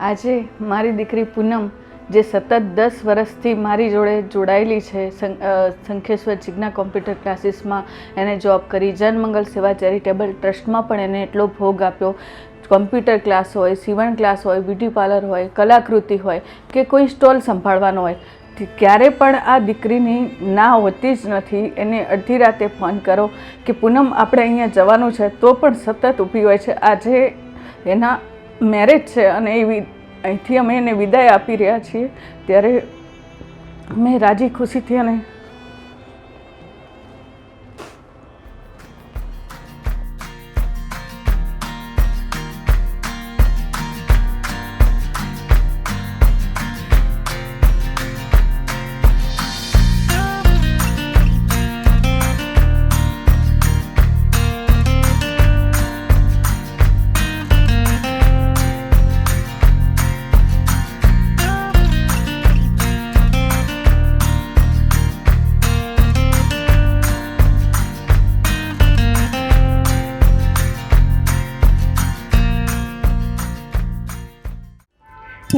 આજે મારી દીકરી પૂનમ જે સતત 10 વર્ષથી મારી જોડે જોડાયેલી છે, શંખેશ્વર જિજ્ઞા કોમ્પ્યુટર ક્લાસીસમાં એને જોબ કરી, જનમંગલ સેવા ચેરિટેબલ ટ્રસ્ટમાં પણ એને એટલો ભોગ આપ્યો. કોમ્પ્યુટર ક્લાસ હોય, સીવણ ક્લાસ હોય, બ્યુટી પાર્લર હોય, કલાકૃતિ હોય કે કોઈ સ્ટોલ સંભાળવાનો હોય, ક્યારે પણ આ દીકરીની ના હોતી જ નથી. એને અડધી રાતે ફોન કરો કે પૂનમ આપણે અહીંયા જવાનું છે, તો પણ સતત ઊભી હોય છે. આજે એના મેરેજ છે અને અહીંથી અમે એને વિદાય આપી રહ્યા છીએ, ત્યારે મેં રાજી ખુશીથી અને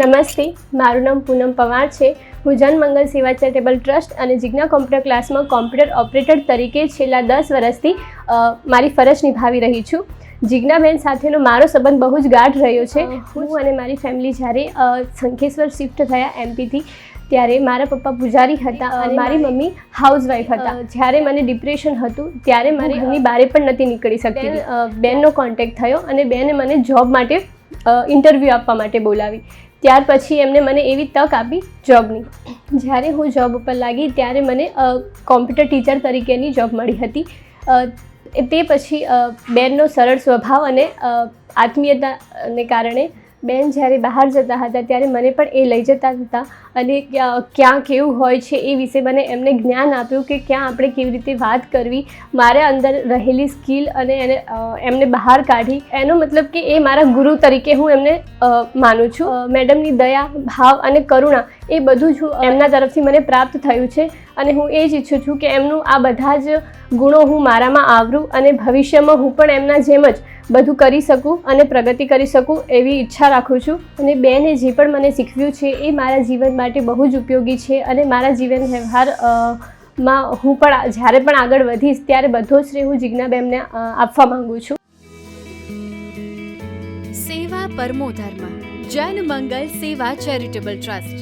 નમસ્તે, મારું નામ પૂનમ પવાર છે. હું જનમંગલ સેવા ચેરિટેબલ ટ્રસ્ટ અને જિજ્ઞા કોમ્પ્યુટર ક્લાસમાં કોમ્પ્યુટર ઓપરેટર તરીકે છેલ્લા 10 વર્ષથી મારી ફરજ નિભાવી રહી છું. જિજ્ઞાબેન સાથેનો મારો સંબંધ બહુ જ ગાઢ રહ્યો છે. હું અને મારી ફેમિલી જ્યારે શંખેશ્વર શિફ્ટ થયા એમપીથી, ત્યારે મારા પપ્પા પૂજારી હતા અને મારી મમ્મી હાઉસવાઈફ હતા. જ્યારે મને ડિપ્રેશન હતું ત્યારે મારી ઘરની બહાર પણ નથી નીકળી શકતી. બેનનો કોન્ટેક્ટ થયો અને બેને મને જોબ માટે ઇન્ટરવ્યૂ આપવા માટે બોલાવી. ત્યાર પછી એમને મને એવી તક આપી જોબની. જ્યારે હું જોબ ઉપર લાગી ત્યારે મને કોમ્પ્યુટર ટીચર તરીકેની જોબ મળી હતી. તે પછી બેનનો સરળ સ્વભાવ અને આત્મીયતાને કારણે બેન જ્યારે બહાર જતા હતા ત્યારે મને પણ એ લઈ જતા હતા અને ક્યાં કેવું હોય છે એ વિશે મને એમને જ્ઞાન આપ્યું કે ક્યાં આપણે કેવી રીતે વાત કરવી, મારે અંદર રહેલી સ્કિલ અને એમને બહાર કાઢી. એનો મતલબ કે એ મારા ગુરુ તરીકે હું એમને માનું છું. મેડમની દયા, ભાવ અને કરુણા એ બધું જ એમના તરફથી મને પ્રાપ્ત થયું છે અને હું એ જ ઈચ્છું છું કે એમનું આ બધા જ ગુણો હું મારામાં આવરું અને ભવિષ્યમાં હું પણ એમના જેમ જ બધું કરી શકું અને પ્રગતિ કરી શકું એવી ઈચ્છા રાખું છું. અને બેને જે પણ મને શીખવ્યું છે એ મારા જીવન માટે બહુ જ ઉપયોગી છે અને મારા જીવન વ્યવહારમાં હું પણ જ્યારે પણ આગળ વધીશ ત્યારે બધો જ શ્રેય હું જિજ્ઞાબેનને આપવા માંગુ છું. સેવા પરમો ધર્મ, જનમંગલ સેવા ચેરિટેબલ ટ્રસ્ટ.